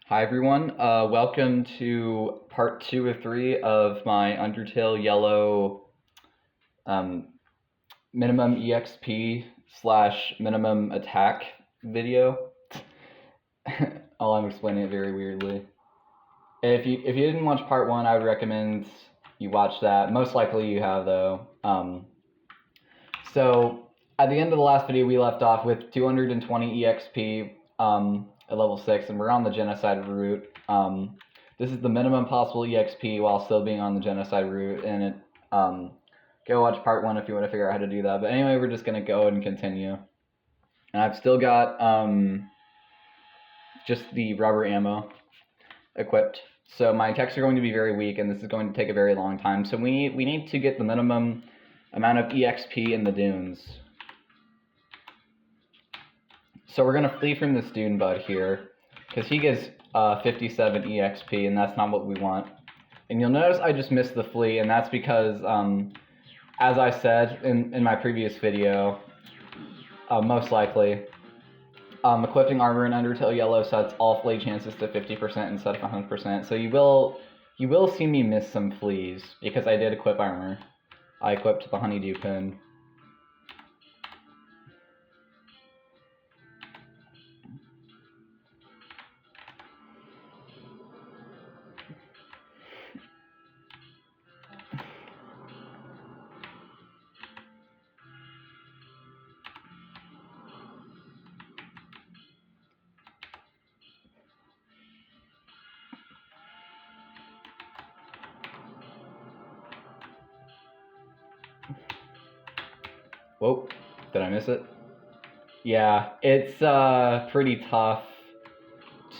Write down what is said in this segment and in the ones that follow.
Hi everyone, welcome to part 2 of 3 of my Undertale Yellow minimum EXP / minimum attack video. Oh, I'm explaining it very weirdly. If you didn't watch part 1, I would recommend you watch that. Most likely you have though. So at the end of the last video we left off with 220 EXP at level 6, and we're on the Genocide route. This is the minimum possible EXP while still being on the Genocide route, and go watch part 1 if you want to figure out how to do that. But anyway, we're just going to go and continue. And I've still got just the rubber ammo equipped. So my attacks are going to be very weak, and this is going to take a very long time. So we need to get the minimum amount of EXP in the dunes. So we're going to flee from this dune bud here, because he gives 57 EXP, and that's not what we want. And you'll notice I just missed the flee, and that's because, as I said in my previous video, most likely, equipping armor in Undertale Yellow sets all flee chances to 50% instead of 100%. So you will see me miss some fleas, because I did equip armor. I equipped the honeydew pin. Whoa, did I miss it? Yeah, it's pretty tough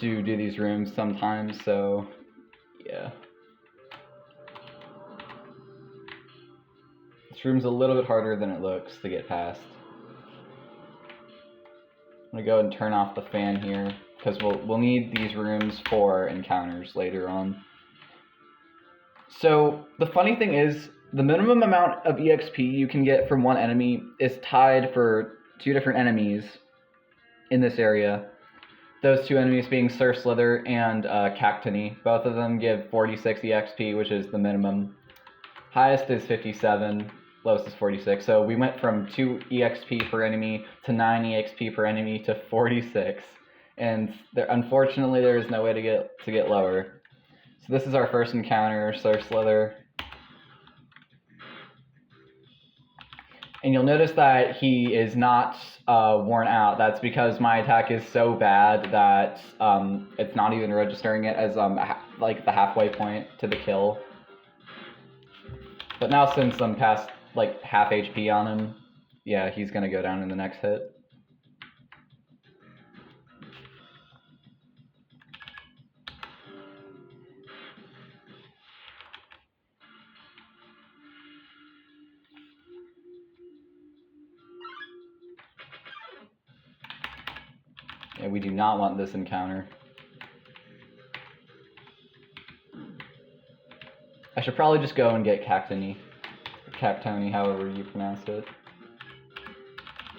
to do these rooms sometimes, so yeah. This room's a little bit harder than it looks to get past. I'm gonna go and turn off the fan here, because we'll need these rooms for encounters later on. So the funny thing is, the minimum amount of EXP you can get from one enemy is tied for 2 different enemies in this area. Those 2 enemies being Surf Slither and Cactony. Both of them give 46 EXP, which is the minimum. Highest is 57, lowest is 46. So we went from 2 EXP per enemy to 9 EXP per enemy to 46. And unfortunately there is no way to get lower. So this is our first encounter, Surf Slither. And you'll notice that he is not worn out. That's because my attack is so bad that it's not even registering it as like the halfway point to the kill. But now since I'm past like half HP on him, yeah, he's gonna go down in the next hit. Yeah, we do not want this encounter. I should probably just go and get Cactony. Cactony, however you pronounce it.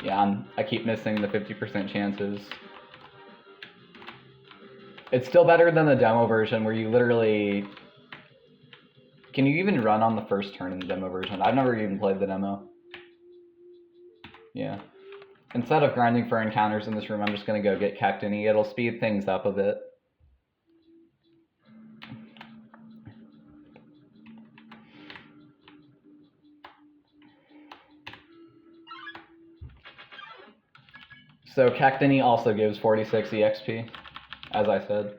Yeah, I keep missing the 50% chances. It's still better than the demo version where you literally... Can you even run on the first turn in the demo version? I've never even played the demo. Yeah. Instead of grinding for encounters in this room, I'm just going to go get Cactony. It'll speed things up a bit. So Cactony also gives 46 EXP, as I said.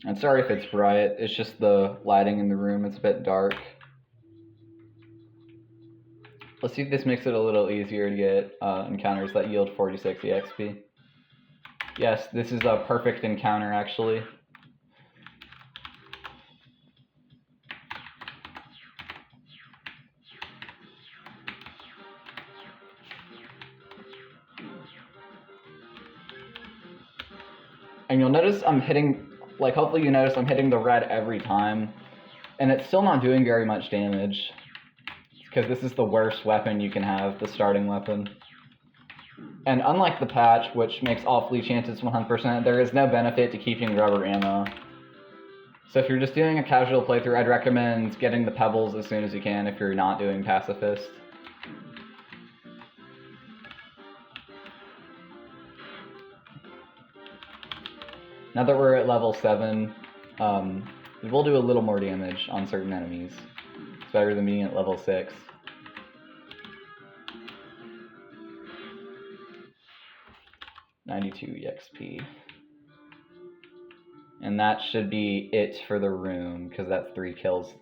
And sorry if it's bright, it's just the lighting in the room, it's a bit dark. Let's see if this makes it a little easier to get encounters that yield 46 EXP. Yes, this is a perfect encounter actually. And you'll notice I'm hitting, like, hopefully you notice I'm hitting the red every time, and it's still not doing very much damage, because this is the worst weapon you can have, the starting weapon. And unlike the patch, which makes all flee chances 100%, there is no benefit to keeping rubber ammo. So if you're just doing a casual playthrough, I'd recommend getting the pebbles as soon as you can if you're not doing pacifist. Now that we're at level 7, we will do a little more damage on certain enemies. It's better than being at level 6. $92 EXP. And that should be it for the room, because that's 3 kills.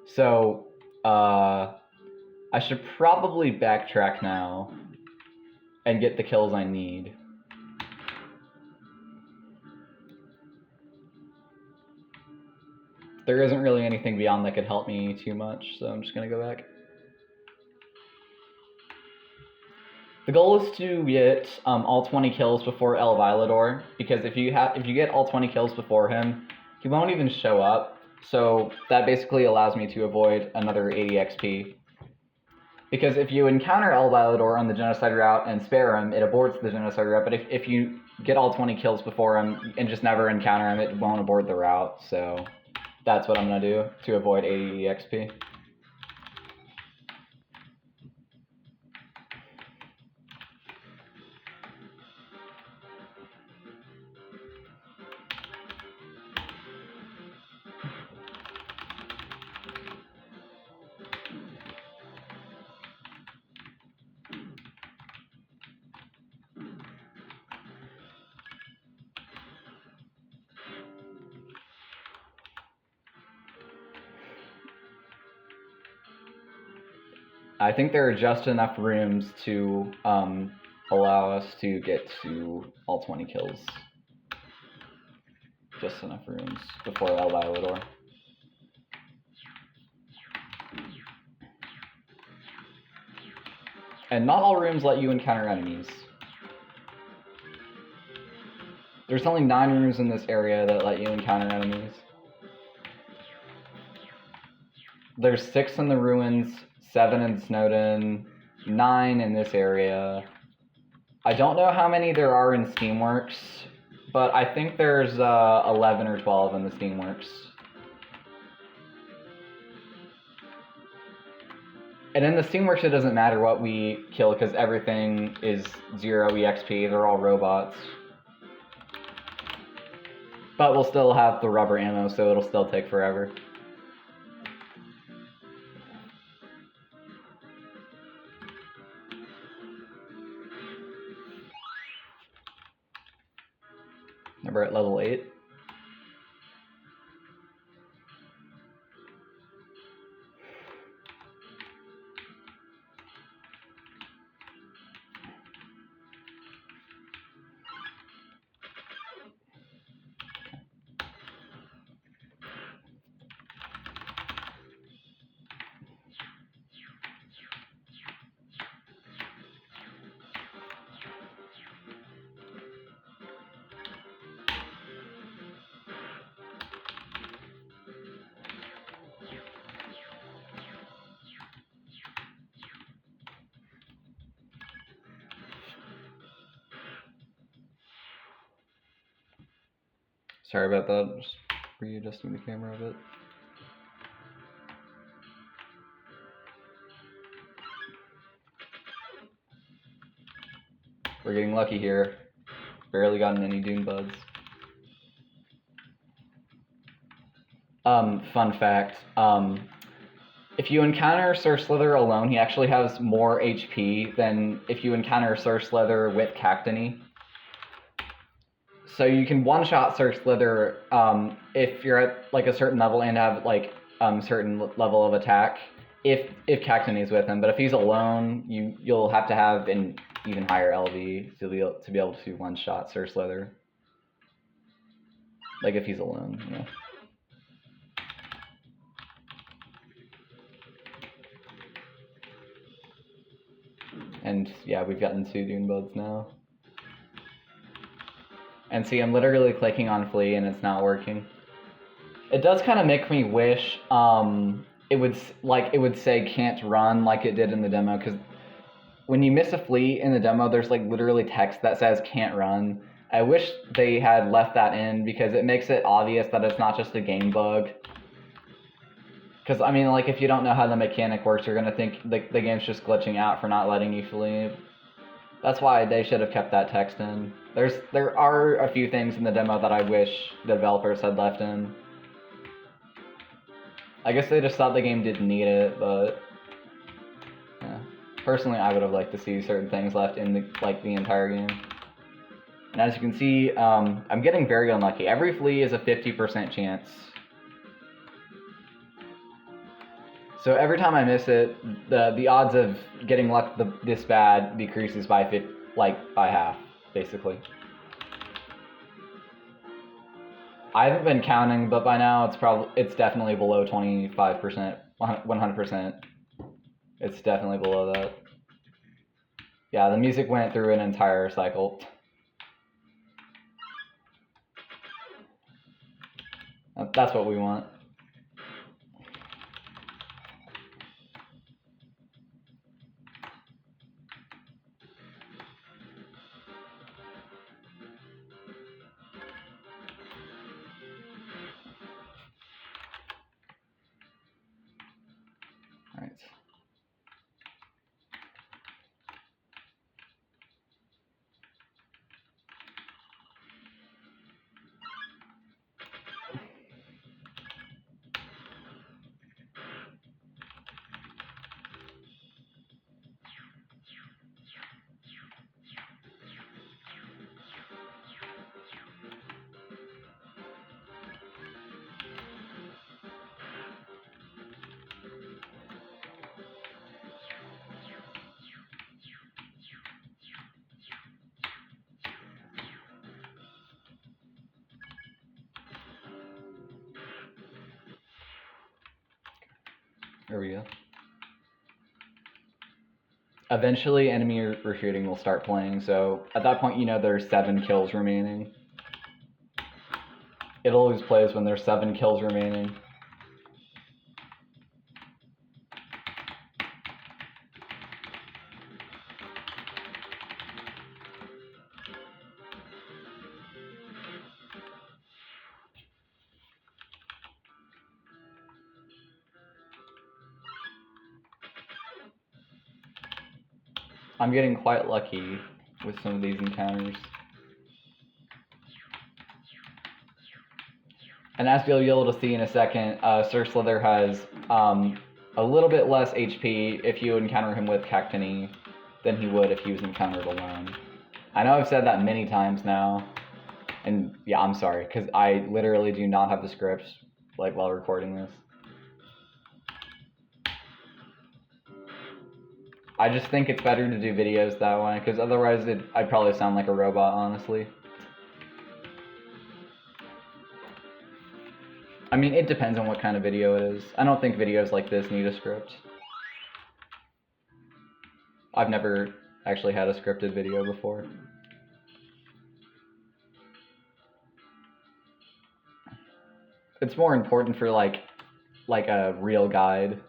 So, I should probably backtrack now and get the kills I need. There isn't really anything beyond that could help me too much, so I'm just gonna go back. The goal is to get all 20 kills before El Violador, because if you get all 20 kills before him, he won't even show up. So that basically allows me to avoid another 80 XP. Because if you encounter El Violador on the Genocide route and spare him, it aborts the Genocide route. But if you get all 20 kills before him and just never encounter him, it won't abort the route. So that's what I'm gonna do to avoid 80 XP. I think there are just enough rooms to allow us to get to all 20 kills. Just enough rooms before El Violador. And not all rooms let you encounter enemies. There's only 9 rooms in this area that let you encounter enemies. There's 6 in the ruins, 7 in Snowden, 9 in this area. I don't know how many there are in Steamworks, but I think there's 11 or 12 in the Steamworks. And in the Steamworks, it doesn't matter what we kill, because everything is 0 EXP, they're all robots. But we'll still have the rubber ammo, so it'll still take forever. We're at level 8. Sorry about that, just readjusting the camera a bit. We're getting lucky here. Barely gotten any Dune buds. Fun fact, if you encounter Sir Slither alone, he actually has more HP than if you encounter Sir Slither with Cactony. So you can one-shot Sir Slither if you're at like a certain level and have like certain level of attack, if Cactony is with him. But if he's alone, you'll have to have an even higher LV to be able to one-shot Sir Slither. Like if he's alone, you know. And yeah, we've gotten 2 Dune buds now. And see, I'm literally clicking on flee and it's not working. It does kind of make me wish it would say can't run like it did in the demo, because when you miss a flee in the demo, there's like literally text that says can't run. I wish they had left that in because it makes it obvious that it's not just a game bug. Because, I mean, like, if you don't know how the mechanic works, you're going to think the game's just glitching out for not letting you flee. That's why they should have kept that text in. There are a few things in the demo that I wish the developers had left in. I guess they just thought the game didn't need it, but... yeah. Personally, I would have liked to see certain things left in the entire game. And as you can see, I'm getting very unlucky. Every flee is a 50% chance. So every time I miss it, the odds of getting luck this bad decreases by by half, basically. I haven't been counting, but by now it's definitely below 25%, 100%. It's definitely below that. Yeah, the music went through an entire cycle. That's what we want. Alright. There we go. Eventually, enemy recruiting will start playing, so at that point, you know there's 7 kills remaining. It always plays when there's 7 kills remaining. I'm getting quite lucky with some of these encounters. And as you'll be able to see in a second, Sir Slither has a little bit less HP if you encounter him with Cactini than he would if he was encountered alone. I know I've said that many times now, and yeah, I'm sorry, because I literally do not have the script while recording this. I just think it's better to do videos that way, because otherwise I'd probably sound like a robot, honestly. I mean, it depends on what kind of video it is. I don't think videos like this need a script. I've never actually had a scripted video before. It's more important for like a real guide.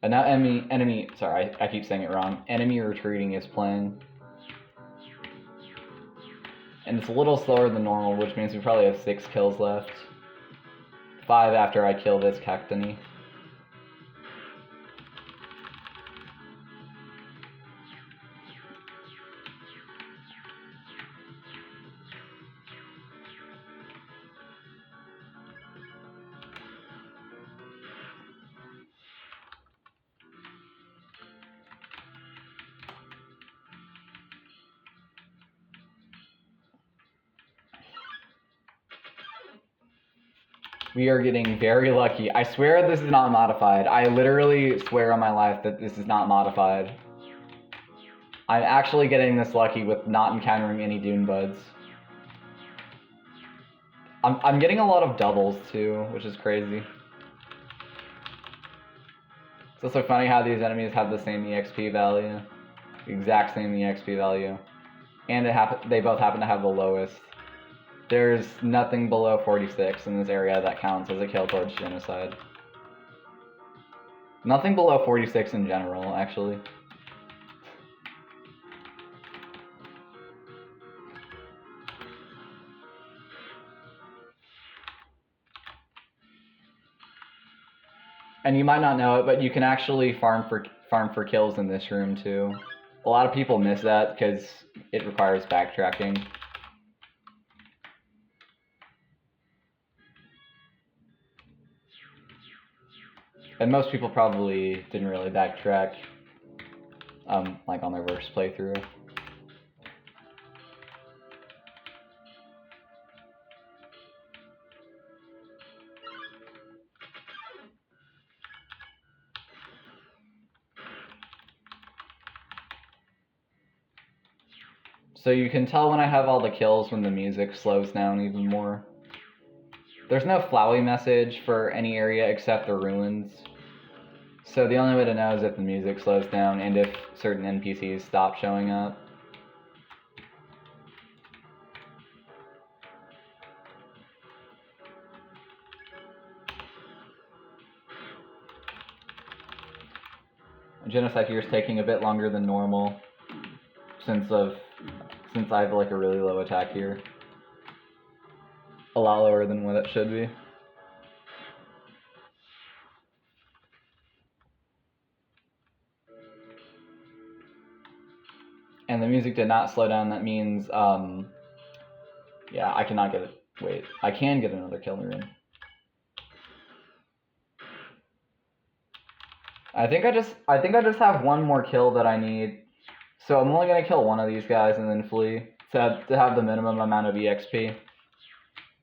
And now sorry, I keep saying it wrong. Enemy retreating is playing. And it's a little slower than normal, which means we probably have 6 kills left. 5 after I kill this Cactini. We are getting very lucky. I swear this is not modified. I literally swear on my life that this is not modified. I'm actually getting this lucky with not encountering any Dune Buds. I'm getting a lot of doubles too, which is crazy. It's also funny how these enemies have the same EXP value. exact same EXP value. And they both happen to have the lowest. There's nothing below 46 in this area that counts as a kill towards genocide. Nothing below 46 in general, actually. And you might not know it, but you can actually farm for kills in this room too. A lot of people miss that because it requires backtracking. And most people probably didn't really backtrack, like on their first playthrough. So you can tell when I have all the kills when the music slows down even more. There's no Flowey message for any area except the ruins. So the only way to know is if the music slows down and if certain NPCs stop showing up. Genocide here is taking a bit longer than normal since I have like a really low attack here. A lot lower than what it should be. And the music did not slow down. That means, yeah, I cannot get it. Wait, I can get another kill in the room. I think I just have one more kill that I need. So I'm only gonna kill one of these guys and then flee to have the minimum amount of EXP.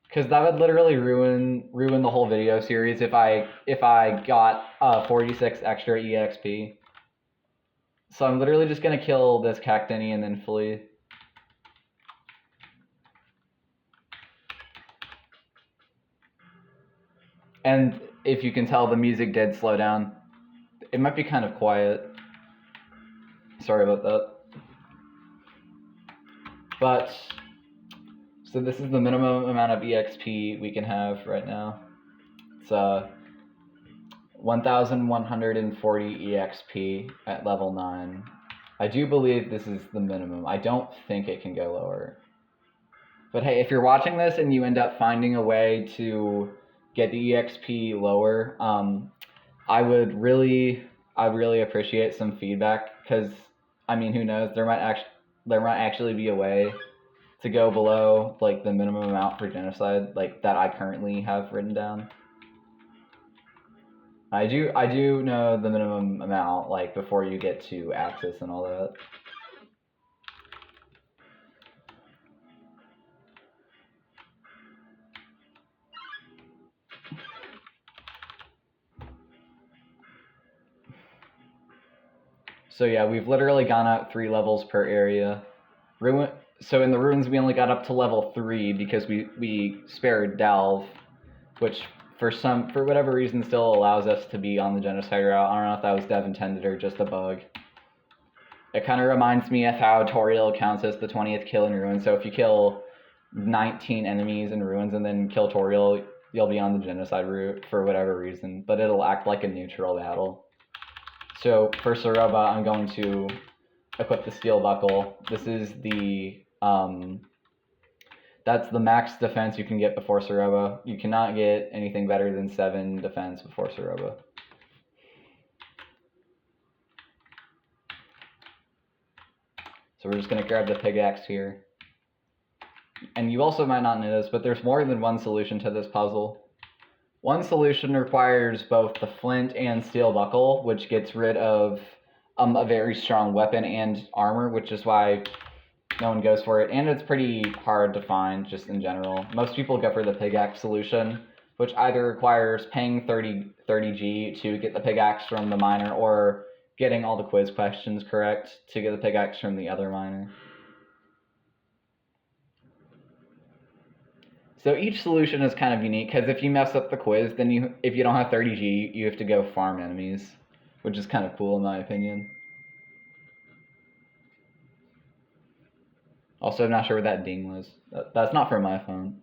Because that would literally ruin the whole video series if I got 46 extra EXP. So I'm literally just gonna kill this Cactini and then flee. And if you can tell, the music did slow down. It might be kind of quiet. Sorry about that. But, so this is the minimum amount of EXP we can have right now. It's 1,140 EXP at level 9. I do believe this is the minimum. I don't think it can go lower. But hey, if you're watching this and you end up finding a way to get the EXP lower, I'd really appreciate some feedback, because I mean, who knows, there might actually be a way to go below like the minimum amount for genocide, like that I currently have written down. I do know the minimum amount, like before you get to Axis and all that. So yeah, we've literally gone up 3 levels per area. So in the ruins we only got up to level 3 because we spared Delve, which for whatever reason still allows us to be on the genocide route. I don't know if that was dev intended or just a bug. It kind of reminds me of how Toriel counts as the 20th kill in ruins. So if you kill 19 enemies in ruins and then kill Toriel, you'll be on the genocide route for whatever reason, but it'll act like a neutral battle. So for Saroba, I'm going to equip the Steel Buckle. This is the that's the max defense you can get before Saroba. You cannot get anything better than 7 defense before Saroba. So we're just going to grab the pickaxe here. And you also might not know this, but there's more than one solution to this puzzle. One solution requires both the flint and steel buckle, which gets rid of a very strong weapon and armor, which is why no one goes for it. And it's pretty hard to find, just in general. Most people go for the pickaxe solution, which either requires paying 30G to get the pickaxe from the miner, or getting all the quiz questions correct to get the pickaxe from the other miner. So each solution is kind of unique, because if you mess up the quiz, then if you don't have 30G, you have to go farm enemies, which is kind of cool in my opinion. Also, I'm not sure what that ding was. That's not from my phone.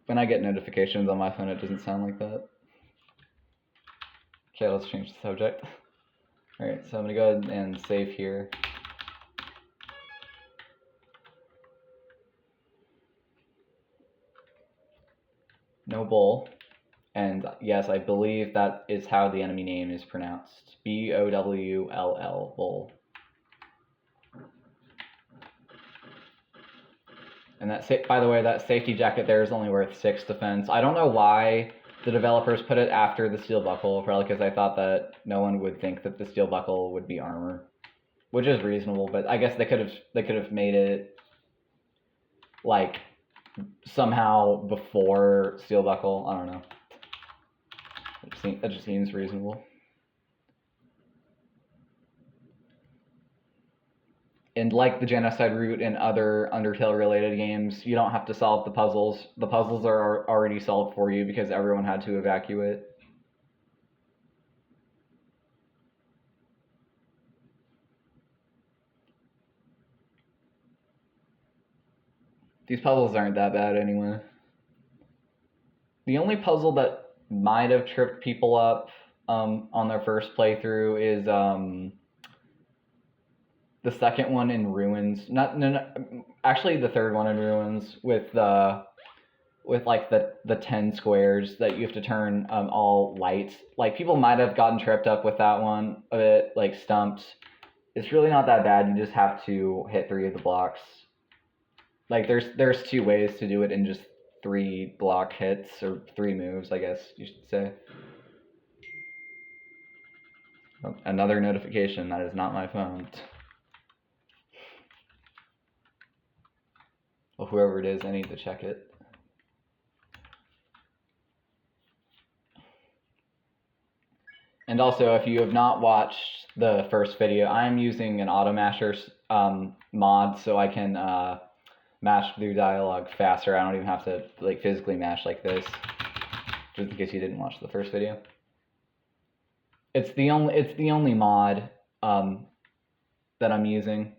When I get notifications on my phone, it doesn't sound like that. Okay, let's change the subject. Alright, so I'm gonna go ahead and save here. No bull. And yes, I believe that is how the enemy name is pronounced. B-O-W-L-L, bull. And that, by the way, that safety jacket there is only worth 6 defense. I don't know why the developers put it after the steel buckle, probably because I thought that no one would think that the steel buckle would be armor, which is reasonable. But I guess they could have made it like somehow before steel buckle. I don't know. It just seems reasonable. And like the Genocide route and other Undertale related games, you don't have to solve the puzzles. The puzzles are already solved for you because everyone had to evacuate. These puzzles aren't that bad anyway. The only puzzle that might have tripped people up on their first playthrough is the second one in Ruins. Actually the third one in Ruins with like the 10 squares that you have to turn all lights. Like, people might have gotten tripped up with that one a bit, like stumped. It's really not that bad. You just have to hit 3 of the blocks. Like, there's 2 ways to do it in just 3 block hits, or 3 moves, I guess you should say. Oh, another notification. That is not my phone. Well, whoever it is, I need to check it. And also, if you have not watched the first video, I'm using an auto masher mod, so I can mash through dialogue faster. I don't even have to like physically mash like this. Just in case you didn't watch the first video. It's the only mod that I'm using.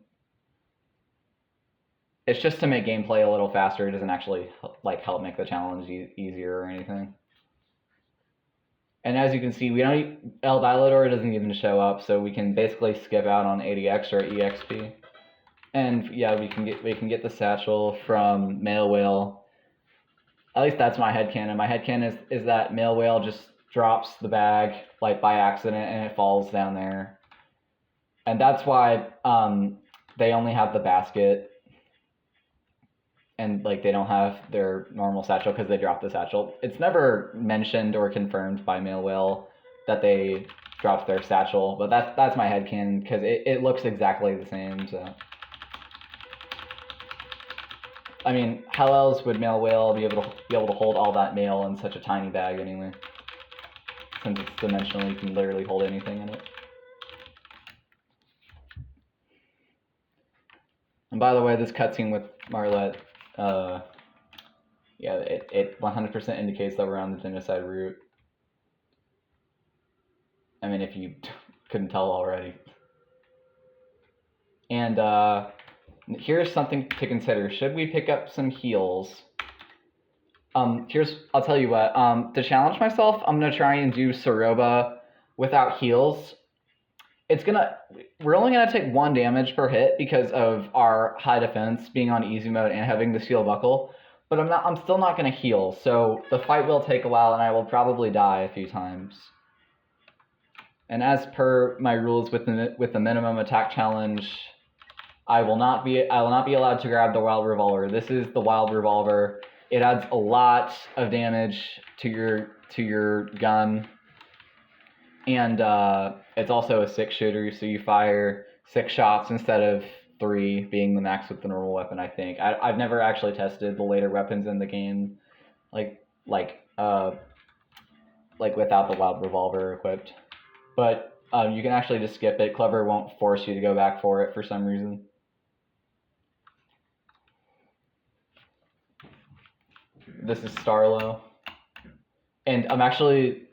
It's just to make gameplay a little faster. It doesn't actually like help make the challenge easier or anything. And as you can see, El Dilator doesn't even show up, so we can basically skip out on 80x or EXP. And yeah, we can get the satchel from Male Whale. At least that's my headcanon. My headcanon is that Male Whale just drops the bag like by accident and it falls down there. And that's why they only have the basket. And like they don't have their normal satchel because they dropped the satchel. It's never mentioned or confirmed by Male Whale that they dropped their satchel, but that's my headcanon because it looks exactly the same. So I mean, how else would Male Whale be able to hold all that mail in such a tiny bag anyway? Since it's dimensional, you can literally hold anything in it. And by the way, this cutscene with Marlette, yeah, it 100% indicates that we're on the Genocide route. I mean, if you couldn't tell already. And here's something to consider. Should we pick up some heals? I'll tell you what, to challenge myself, I'm gonna try and do Soroba without heals. We're only gonna take 1 damage per hit because of our high defense being on easy mode and having the steel buckle, but I'm still not gonna heal, so the fight will take a while and I will probably die a few times. And as per my rules with the minimum attack challenge, I will not be allowed to grab the wild revolver. This is the wild revolver. It adds a lot of damage to your gun, and it's also a 6-shooter, so you fire 6 shots instead of 3 being the max with the normal weapon. I think I've never actually tested the later weapons in the game, like without the wild revolver equipped, but you can actually just skip it. Clever won't force you to go back for it for some reason. This is Starlo, and I'm actually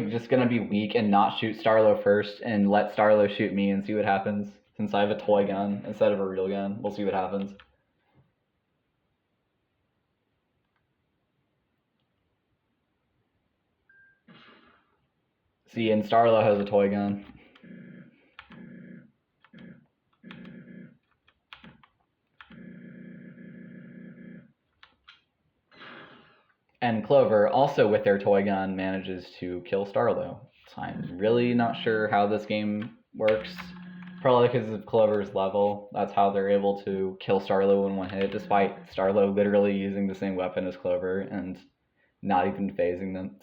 just gonna be weak and not shoot Starlo first and let Starlo shoot me and see what happens, since I have a toy gun instead of a real gun. We'll see what happens. See, and Starlo has a toy gun. And Clover, also with their toy gun, manages to kill Starlo. So I'm really not sure how this game works. Probably because of Clover's level. That's how they're able to kill Starlo in one hit, despite Starlo literally using the same weapon as Clover and not even phasing them.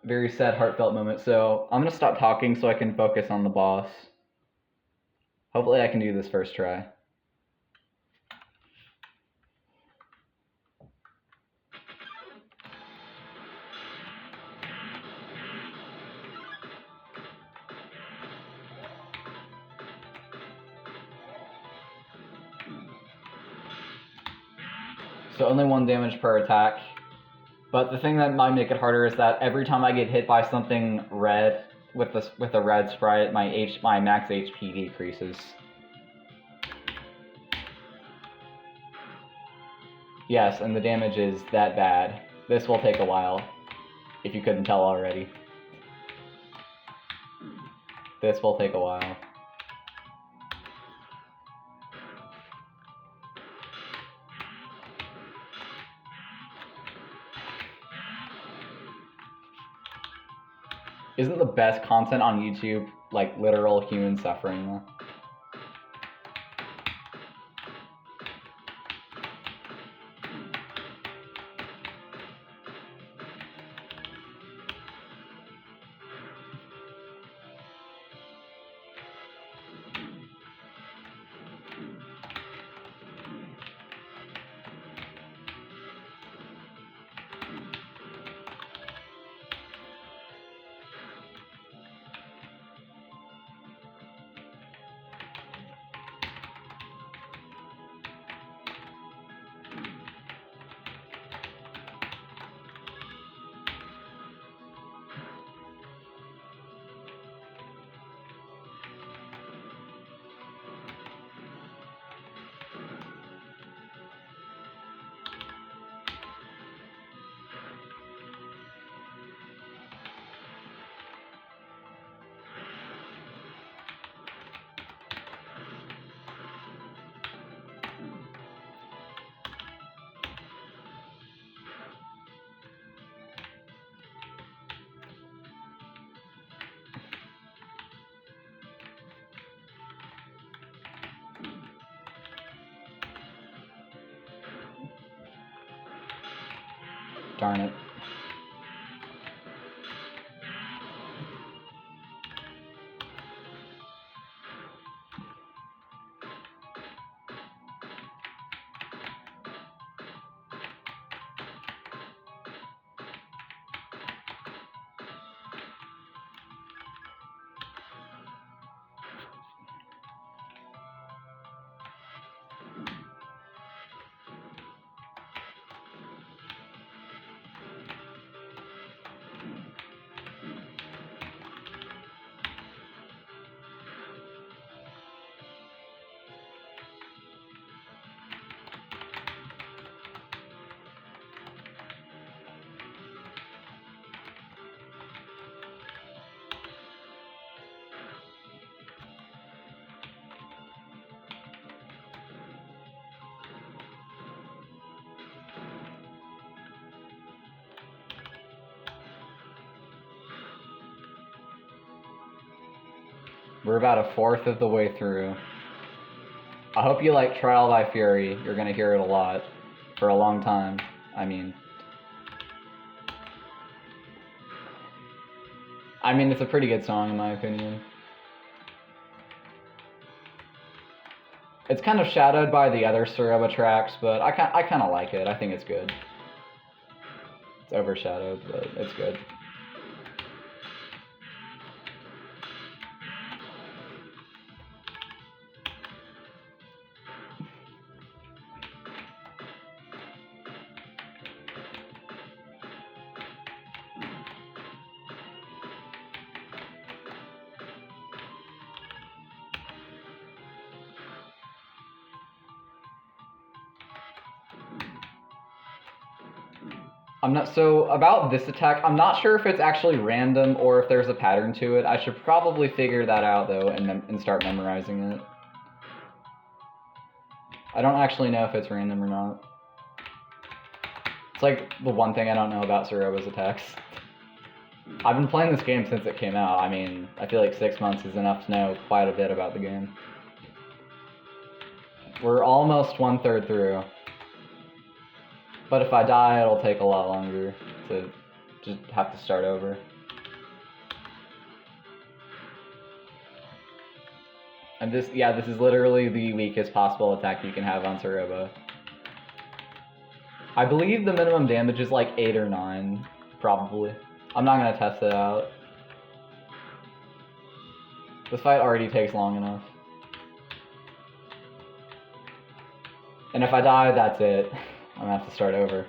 Very sad, heartfelt moment. So I'm gonna stop talking so I can focus on the boss. Hopefully I can do this first try. So only 1 damage per attack. But the thing that might make it harder is that every time I get hit by something red with a red sprite, my max HP decreases. Yes, and the damage is that bad. This will take a while, if you couldn't tell already. This will take a while. Isn't the best content on YouTube like literal human suffering though? Darn it. We're about 1/4 of the way through. I hope you like Trial by Fury. You're gonna hear it a lot. For a long time, I mean, it's a pretty good song in my opinion. It's kind of shadowed by the other Suruba tracks, but I kind of like it. I think it's good. It's overshadowed, but it's good. So about this attack, I'm not sure if it's actually random or if there's a pattern to it. I should probably figure that out though and start memorizing it. I don't actually know if it's random or not. It's like the one thing I don't know about Suroba's attacks. I've been playing this game since it came out. I mean, I feel like 6 months is enough to know quite a bit about the game. We're almost 1/3 through. But if I die, it'll take a lot longer to just have to start over. And this is literally the weakest possible attack you can have on Suroba. I believe the minimum damage is like 8 or 9, probably. I'm not gonna test it out. This fight already takes long enough. And if I die, that's it. I'm gonna have to start over.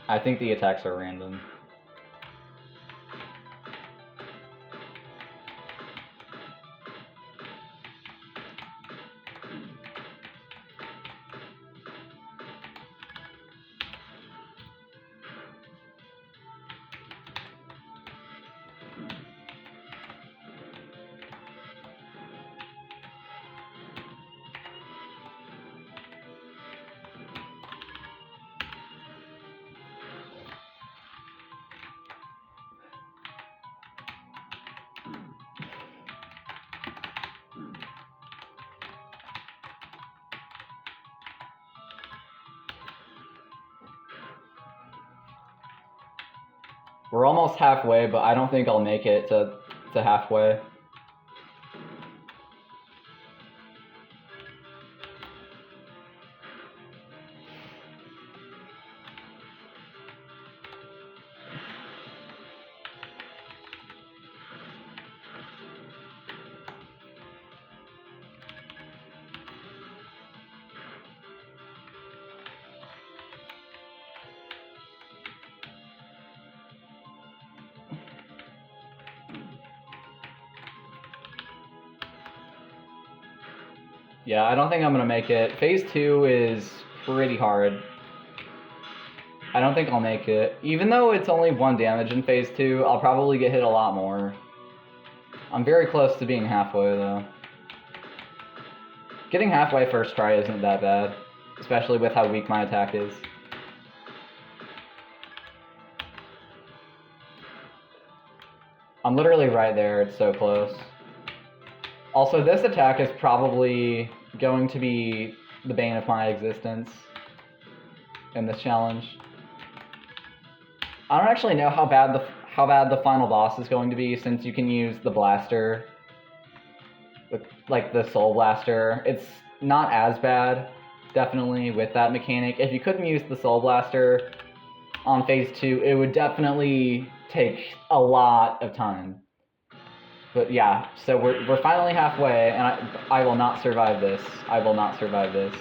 I think the attacks are random. We're almost halfway, but I don't think I'll make it to halfway. Yeah, I don't think I'm gonna make it. Phase 2 is pretty hard. I don't think I'll make it. Even though it's only 1 damage in Phase 2, I'll probably get hit a lot more. I'm very close to being halfway, though. Getting halfway first try isn't that bad, especially with how weak my attack is. I'm literally right there, it's so close. Also, this attack is probably going to be the bane of my existence in this challenge. I don't actually know how bad the final boss is going to be, since you can use the blaster, like the soul blaster. It's not as bad, definitely, with that mechanic. If you couldn't use the soul blaster on Phase 2, it would definitely take a lot of time. But yeah, so we're finally halfway, and I will not survive this. I will not survive this.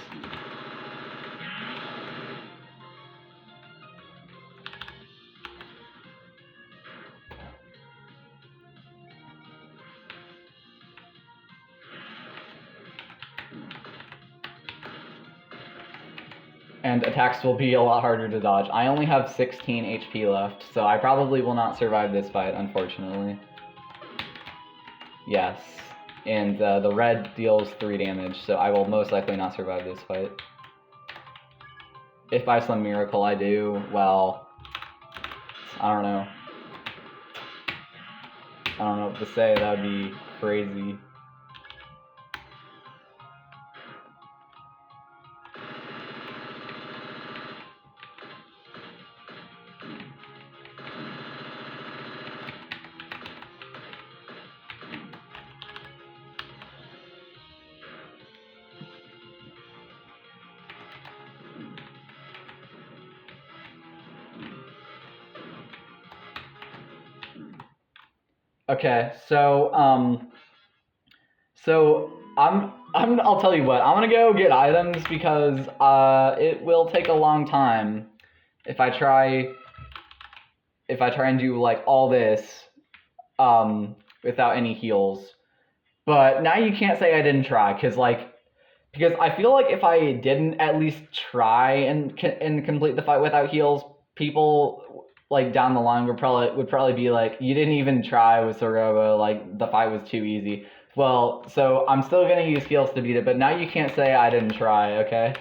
And attacks will be a lot harder to dodge. I only have 16 HP left, so I probably will not survive this fight, unfortunately. Yes, and the red deals 3 damage, so I will most likely not survive this fight. If by some miracle I do, well, I don't know. I don't know what to say, that would be crazy. Okay, so I'll tell you what, I'm gonna go get items because it will take a long time if I try and do like all this without any heals. But now you can't say I didn't try, because I feel like if I didn't at least try and complete the fight without heals, people like down the line would probably be like, you didn't even try with Soroba, like the fight was too easy. Well, so I'm still gonna use heals to beat it, but now you can't say I didn't try, okay?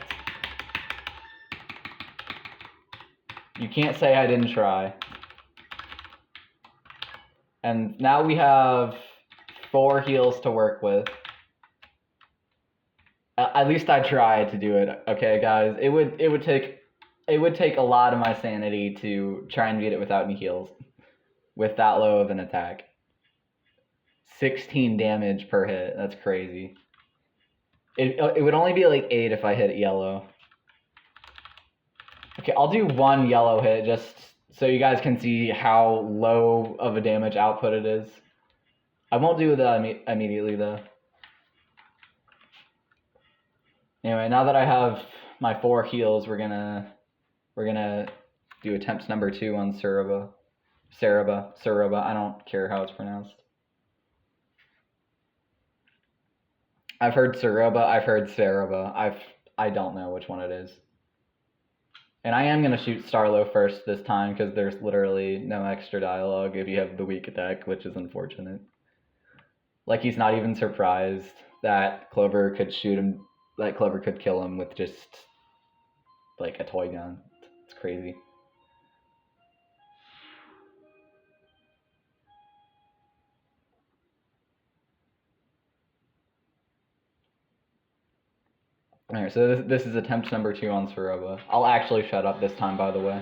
You can't say I didn't try. And now we have 4 heals to work with. At least I tried to do it, okay, guys? It would take a lot of my sanity to try and beat it without any heals, with that low of an attack. 16 damage per hit. That's crazy. It would only be like 8 if I hit yellow. Okay, I'll do 1 yellow hit just so you guys can see how low of a damage output it is. I won't do that immediately though. Anyway, now that I have my 4 heals, we're gonna do attempt number 2 on Ceroba. I don't care how it's pronounced. I've heard Ceroba, I've heard Ceroba. I don't know which one it is. And I am gonna shoot Starlo first this time because there's literally no extra dialogue if you have the weak attack, which is unfortunate. Like, he's not even surprised that Clover could shoot him, that Clover could kill him with just like a toy gun. It's crazy. Alright, so this is attempt number 2 on Ceroba. I'll actually shut up this time, by the way.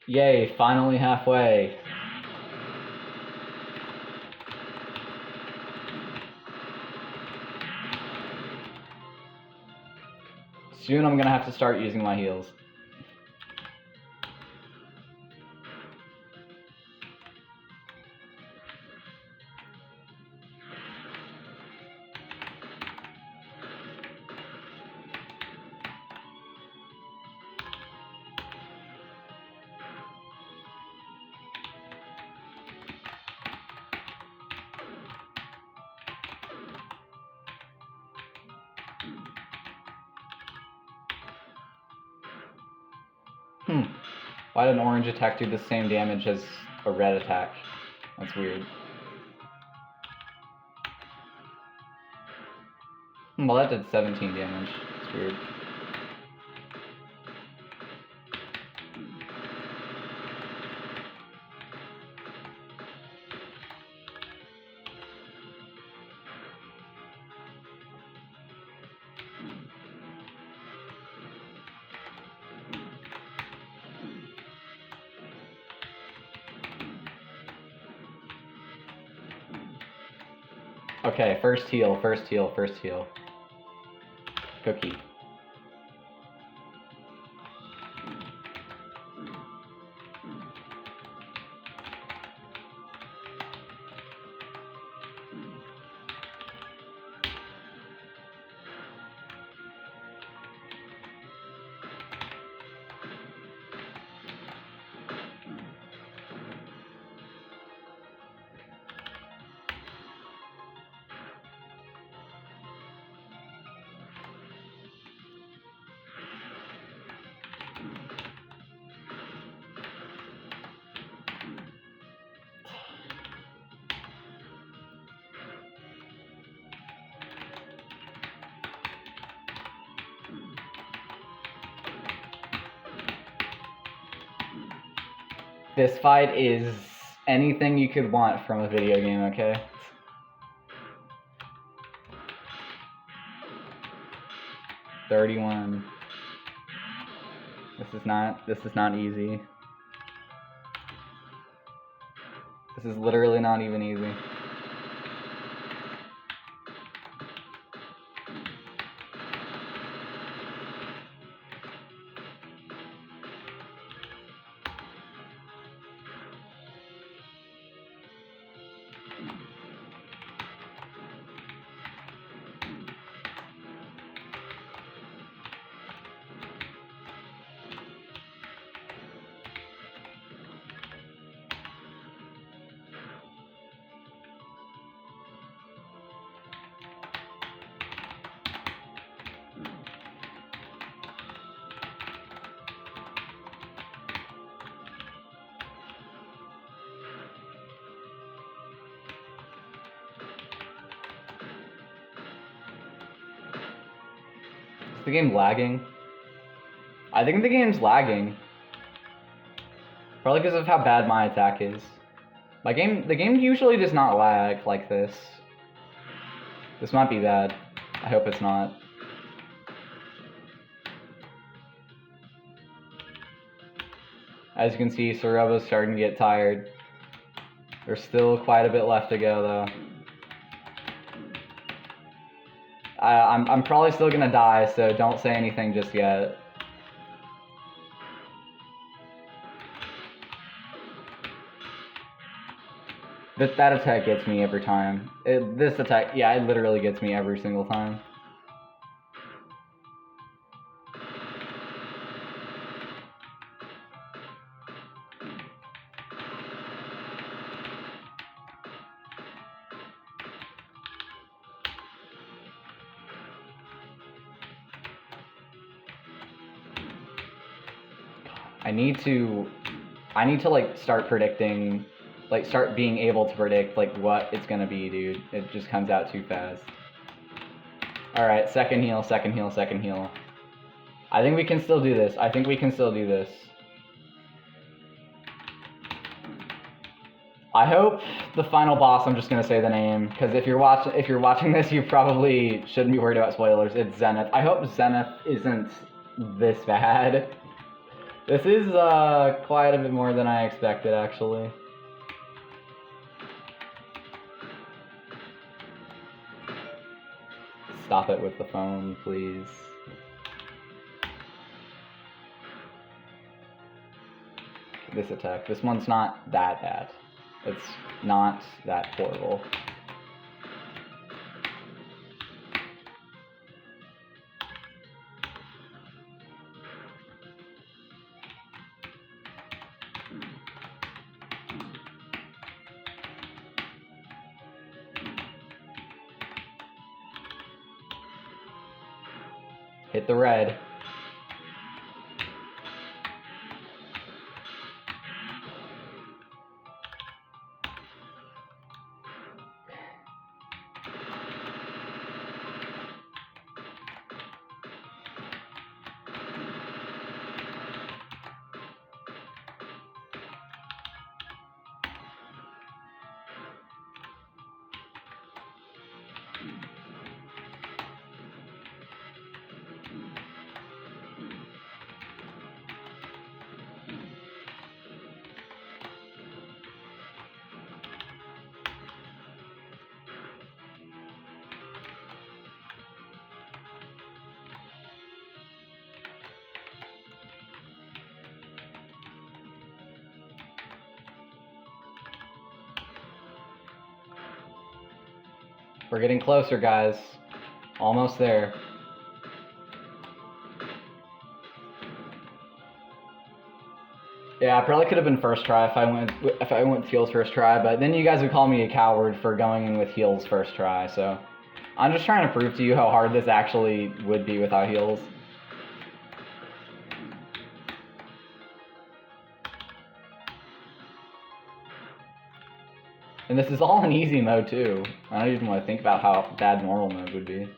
Yay, finally halfway. Soon I'm gonna have to start using my heals. Why did an orange attack do the same damage as a red attack? That's weird. Well, that did 17 damage. It's weird. Okay, first heal, first heal, first heal. Cookie. This fight is anything you could want from a video game, okay? $31. This is not easy. This is literally not even easy. Is the game lagging? I think the game's lagging. Probably because of how bad my attack is. The game usually does not lag like this. This might be bad. I hope it's not. As you can see, Soroba's starting to get tired. There's still quite a bit left to go, though. I'm probably still gonna die, so don't say anything just yet. That attack gets me every time. This attack, yeah, it literally gets me every single time. I need to like start predicting, like start being able to predict like what it's gonna be, dude. It just comes out too fast. Alright, second heal, second heal, second heal. I think we can still do this. I think we can still do this. I hope the final boss, I'm just gonna say the name, because if you're watching this, you probably shouldn't be worried about spoilers. It's Zenith. I hope Zenith isn't this bad. This is quite a bit more than I expected, actually. Stop it with the phone, please. This attack. This one's not that bad. It's not that horrible. Hit the red. We're getting closer, guys. Almost there. Yeah, I probably could have been first try if I went with heals first try, but then you guys would call me a coward for going in with heals first try, so I'm just trying to prove to you how hard this actually would be without heals. And this is all in easy mode too. I don't even want to think about how bad normal mode would be.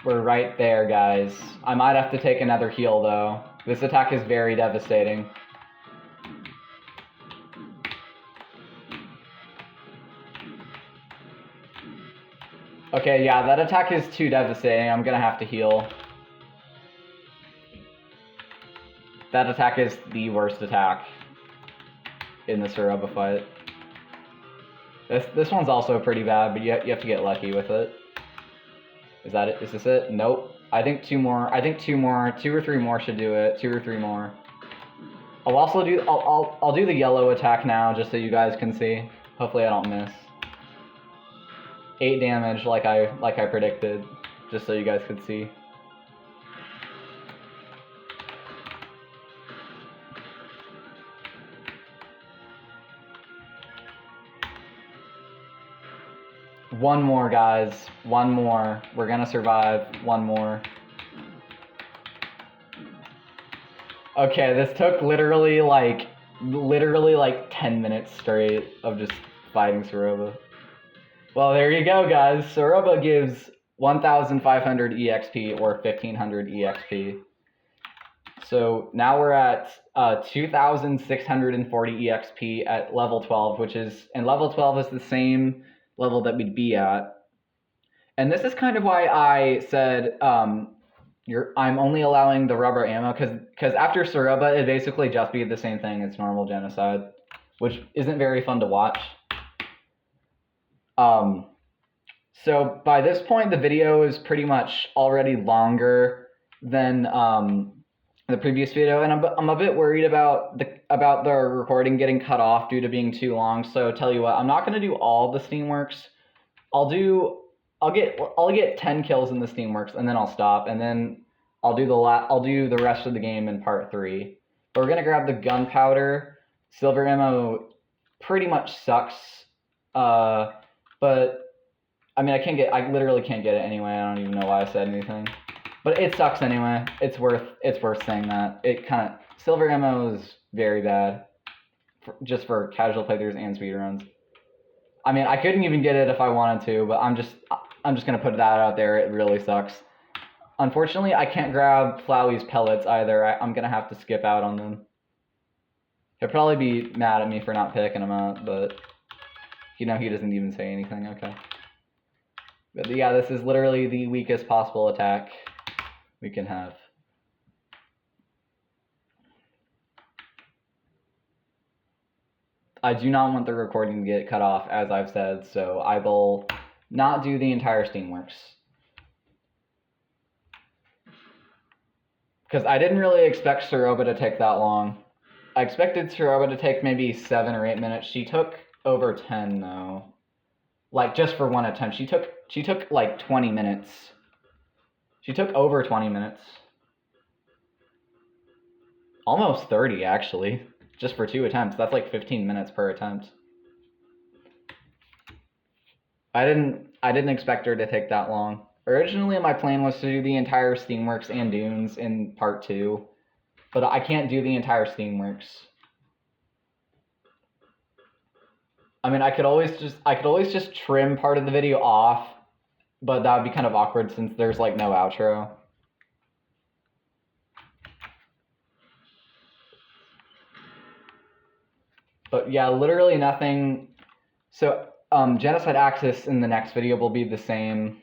We're right there, guys. I might have to take another heal, though. This attack is very devastating. Okay, yeah, that attack is too devastating. I'm gonna have to heal. That attack is the worst attack in the Suroba fight. This one's also pretty bad, but you have to get lucky with it. Is that it? Is this it? Nope. I think two more. Two or three more should do it. 2 or 3 more. I'll also do. I'll do the yellow attack now, just so you guys can see. Hopefully, I don't miss. 8 damage, like I predicted, just so you guys could see. One more, guys. One more. We're gonna survive. One more. Okay, this took literally like 10 minutes straight of just fighting Suroba. Well, there you go, guys. Suroba gives 1,500 EXP or 1,500 EXP. So now we're at 2,640 EXP at level 12, and level 12 is the same level that we'd be at. And this is kind of why I said I'm only allowing the rubber ammo, because after Suroba, it'd basically just be the same thing as normal Genocide, which isn't very fun to watch. So by this point, the video is pretty much already longer than the previous video, and I'm a bit worried about the recording getting cut off due to being too long. So tell you what, I'm not going to do all the Steamworks. I'll get 10 kills in the Steamworks, and then I'll stop, and then I'll do the rest of the game in part 3. But we're gonna grab the gunpowder. Silver ammo pretty much sucks, but I mean I literally can't get it anyway. I don't even know why I said anything. But it sucks anyway. It's worth saying that. It kind of silver ammo is very bad, just for casual playthroughs and speedruns. I mean, I couldn't even get it if I wanted to, but I'm just gonna put that out there. It really sucks. Unfortunately, I can't grab Flowey's pellets either. I'm gonna have to skip out on them. He'll probably be mad at me for not picking them up, but he doesn't even say anything. Okay. But yeah, this is literally the weakest possible attack we can have. I do not want the recording to get cut off, as I've said, so I will not do the entire Steamworks. Because I didn't really expect Suroba to take that long. I expected Suroba to take maybe 7 or 8 minutes. She took over 10 though. Like just for one attempt. She took like 20 minutes. She took over 20 minutes. Almost 30 actually. Just for 2 attempts. That's like 15 minutes per attempt. I didn't expect her to take that long. Originally my plan was to do the entire Steamworks and Dunes in part 2. But I can't do the entire Steamworks. I mean, I could always just trim part of the video off, but that would be kind of awkward since there's like no outro. But yeah, literally nothing. So Genocide Axis in the next video will be the same.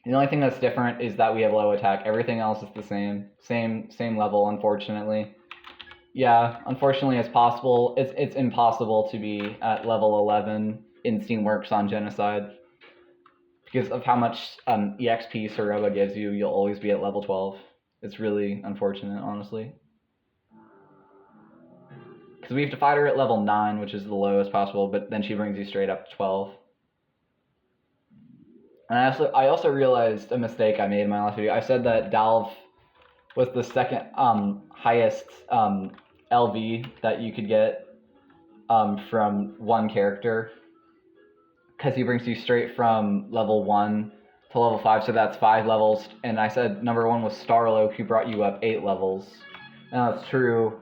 The only thing that's different is that we have low attack. Everything else is the same. Same level, unfortunately. Yeah, unfortunately it's possible. It's impossible to be at level 11 in Steamworks on Genocide. Because of how much EXP Suroba gives you, you'll always be at level 12. It's really unfortunate, honestly. Because we have to fight her at level 9, which is the lowest possible, but then she brings you straight up to 12. And I also realized a mistake I made in my last video. I said that Dalv was the second highest LV that you could get from one character. Because he brings you straight from level 1 to level 5, so that's 5 levels. And I said number 1 was Starloak, who brought you up 8 levels. And that's true.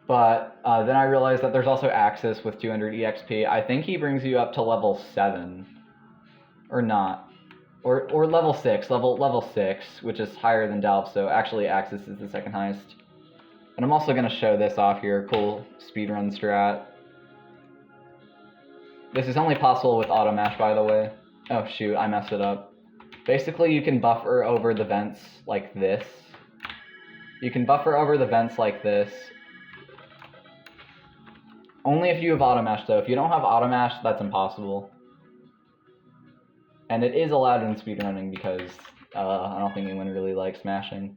But then I realized that there's also Axis with 200 EXP. I think he brings you up to level 7. Or not. Or level 6. Level 6, which is higher than Dalv, so actually Axis is the second highest. And I'm also going to show this off here. Cool speedrun strat. This is only possible with auto mash, by the way. Oh shoot, I messed it up. Basically, you can buffer over the vents like this. You can buffer over the vents like this. Only if you have auto mash, though. If you don't have auto mash, that's impossible. And it is allowed in speedrunning because I don't think anyone really likes smashing.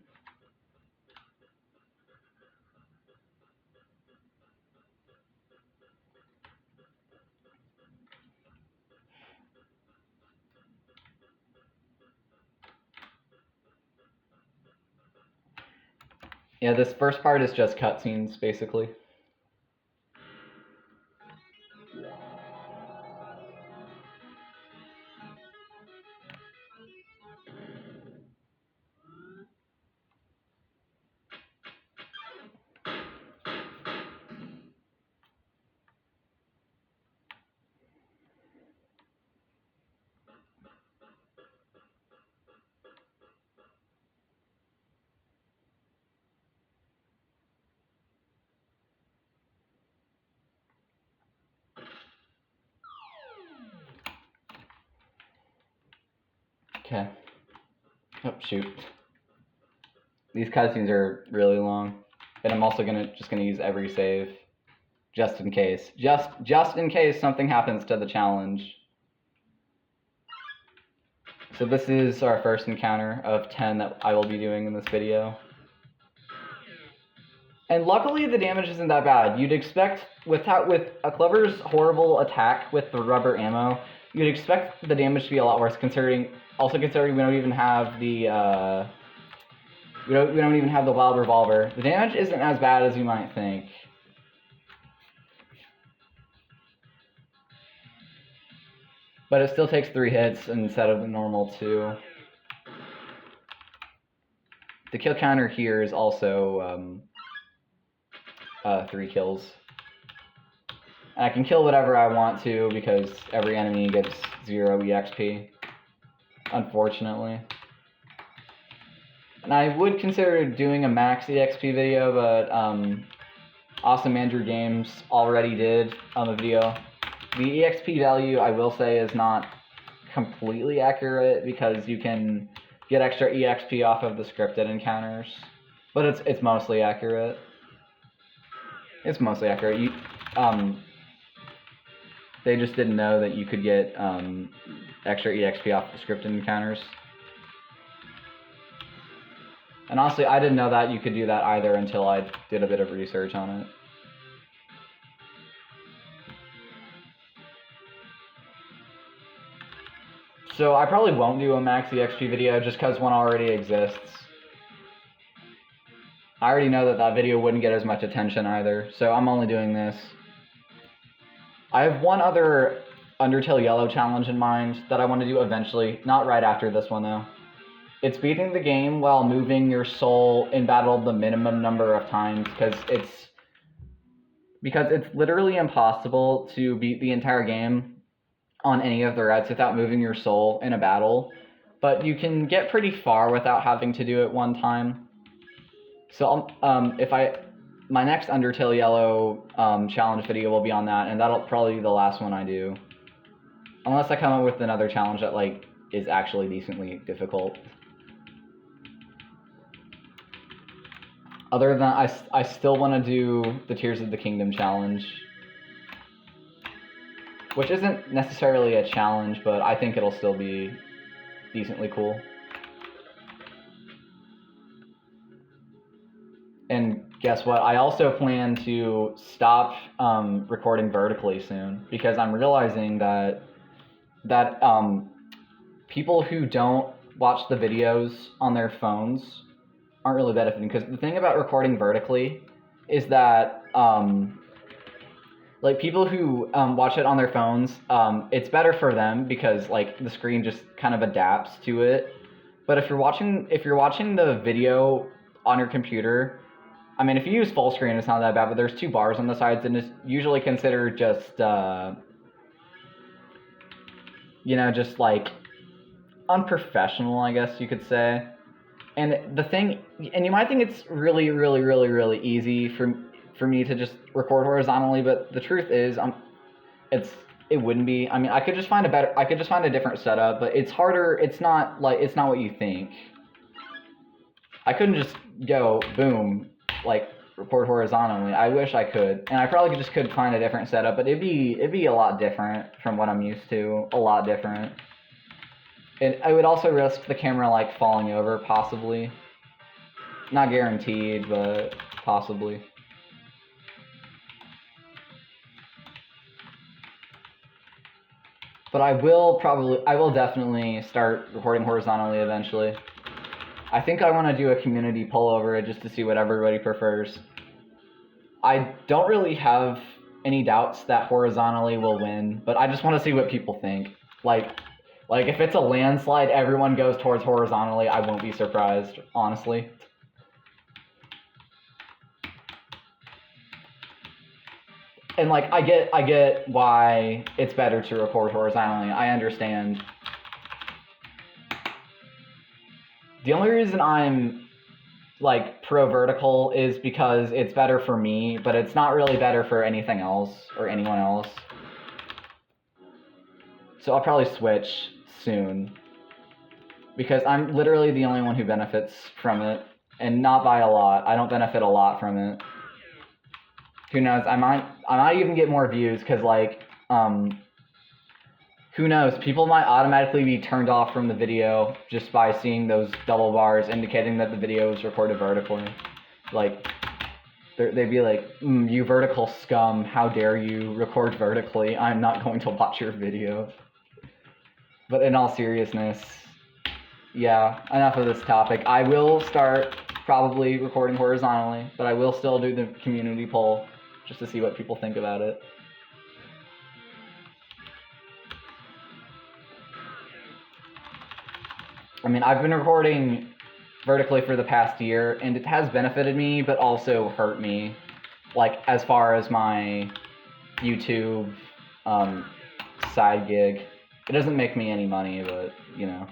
Yeah, this first part is just cutscenes, basically. Okay. Oh, shoot. These cutscenes are really long. And I'm also just gonna use every save. Just in case. Just in case something happens to the challenge. So this is our first encounter of 10 that I will be doing in this video. And luckily the damage isn't that bad. You'd expect, with a Clover's horrible attack with the rubber ammo, you'd expect the damage to be a lot worse, considering we don't even have the we don't even have the wild revolver. The damage isn't as bad as you might think. But it still takes 3 hits instead of the normal 2. the kill counter here is also 3 kills. And I can kill whatever I want to because every enemy gets 0 EXP, unfortunately. And I would consider doing a max EXP video, but Awesome Andrew Games already did on the video. The EXP value, I will say, is not completely accurate because you can get extra EXP off of the scripted encounters, but it's mostly accurate. It's mostly accurate. They just didn't know that you could get extra EXP off the scripted encounters. And honestly, I didn't know that you could do that either until I did a bit of research on it. So I probably won't do a max EXP video just because one already exists. I already know that that video wouldn't get as much attention either, so I'm only doing this. I have one other Undertale Yellow challenge in mind that I want to do eventually, not right after this one though. It's beating the game while moving your soul in battle the minimum number of times, because it's literally impossible to beat the entire game on any of the routes without moving your soul in a battle. But you can get pretty far without having to do it one time. So my next Undertale Yellow challenge video will be on that, and that'll probably be the last one I do. Unless I come up with another challenge that like is actually decently difficult. Other than that, I still want to do the Tears of the Kingdom challenge, which isn't necessarily a challenge, but I think it'll still be decently cool. And guess what? I also plan to stop recording vertically soon because I'm realizing that people who don't watch the videos on their phones aren't really benefiting. Because the thing about recording vertically is that like people who watch it on their phones, it's better for them because like the screen just kind of adapts to it. But if you're watching the video on your computer, I mean, if you use full screen, it's not that bad, but there's 2 bars on the sides, and it's usually considered just, you know, just like unprofessional, I guess you could say. And the thing, and you might think it's really, really, really, really easy for me to just record horizontally, but the truth is, it wouldn't be. I mean, I could just find a different setup, but it's harder. It's not what you think. I couldn't just go boom, like record horizontally. I wish I could, and I probably just could find a different setup, but it'd be a lot different from what I'm used to. A lot different. And I would also risk the camera like falling over, possibly. Not guaranteed, but possibly. But I will definitely start recording horizontally eventually. I think I want to do a community poll over it just to see what everybody prefers. I don't really have any doubts that horizontally will win, but I just want to see what people think. Like if it's a landslide, everyone goes towards horizontally, I won't be surprised, honestly. And like I get why it's better to record horizontally. I understand. The only reason I'm like pro vertical is because it's better for me, but it's not really better for anything else or anyone else. So I'll probably switch soon because I'm literally the only one who benefits from it, and not by a lot. I don't benefit a lot from it. Who knows? I might even get more views because like who knows? People might automatically be turned off from the video just by seeing those double bars indicating that the video is recorded vertically. Like, they'd be like, you vertical scum, how dare you record vertically? I'm not going to watch your video. But in all seriousness, yeah, enough of this topic. I will start probably recording horizontally, but I will still do the community poll just to see what people think about it. I mean, I've been recording vertically for the past year, and it has benefited me, but also hurt me, like, as far as my YouTube side gig. It doesn't make me any money, but, you know,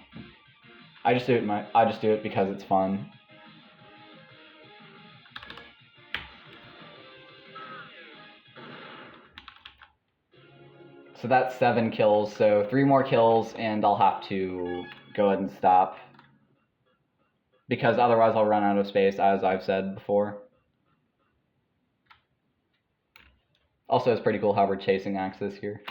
I just do it because it's fun. So that's 7 kills, so 3 more kills, and I'll have to go ahead and stop. Because otherwise I'll run out of space, as I've said before. Also, it's pretty cool how we're chasing axes here.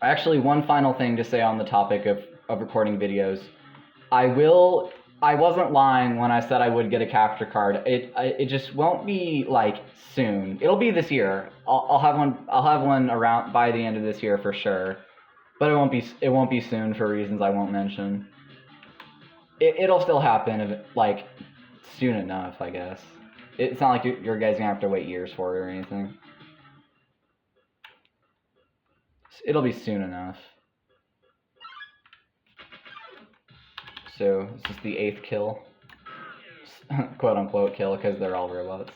Actually, one final thing to say on the topic of recording videos. I wasn't lying when I said I would get a capture card. It just won't be like soon. It'll be this year. I'll have one around by the end of this year for sure. But it won't be soon for reasons I won't mention. It'll still happen like soon enough, I guess. It's not like your guys gonna have to wait years for it or anything. It'll be soon enough. So this is the 8th kill, quote unquote kill, because they're all robots.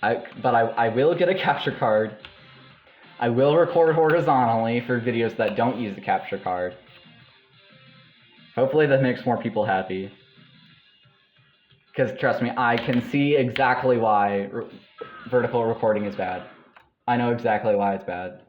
But I will get a capture card. I will record horizontally for videos that don't use the capture card. Hopefully that makes more people happy. Because trust me, I can see exactly why vertical recording is bad. I know exactly why it's bad.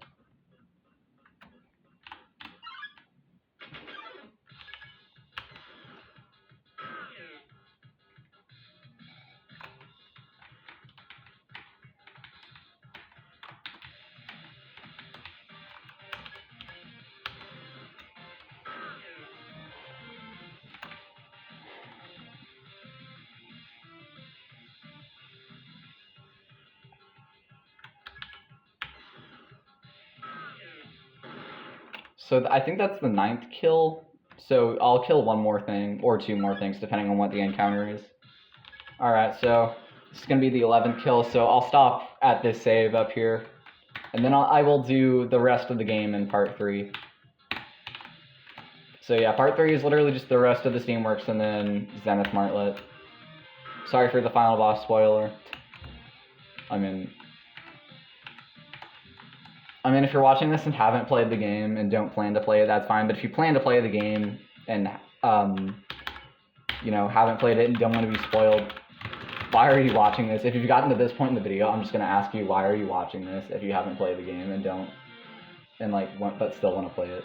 So I think that's the 9th kill. So I'll kill one more thing, or 2 more things, depending on what the encounter is. Alright, so this is going to be the 11th kill, so I'll stop at this save up here. And then I will do the rest of the game in part 3. So yeah, part 3 is literally just the rest of the Steamworks and then Zenith Martlet. Sorry for the final boss spoiler. I mean, if you're watching this and haven't played the game and don't plan to play it, that's fine. But if you plan to play the game and, you know, haven't played it and don't want to be spoiled, why are you watching this? If you've gotten to this point in the video, I'm just going to ask you, why are you watching this if you haven't played the game and don't, and like, but still want to play it?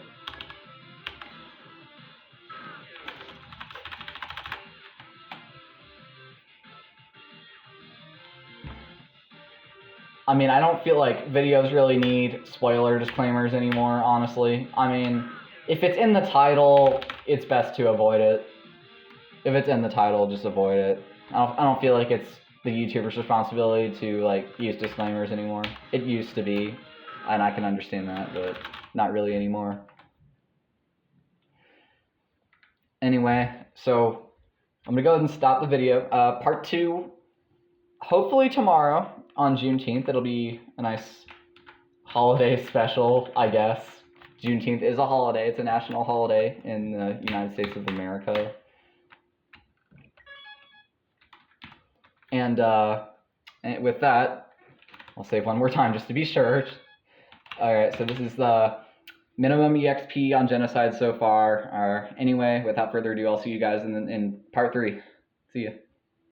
I mean, I don't feel like videos really need spoiler disclaimers anymore, honestly. I mean, if it's in the title, it's best to avoid it. If it's in the title, just avoid it. I don't feel like it's the YouTuber's responsibility to, like, use disclaimers anymore. It used to be, and I can understand that, but not really anymore. Anyway, so I'm gonna go ahead and stop the video. Part 2, hopefully tomorrow on Juneteenth. It'll be a nice holiday special, I guess. Juneteenth is a holiday. It's a national holiday in the United States of America. And with that, I'll save one more time just to be sure. Alright, so this is the minimum EXP on Genocide so far. Anyway, without further ado, I'll see you guys in part 3. See ya.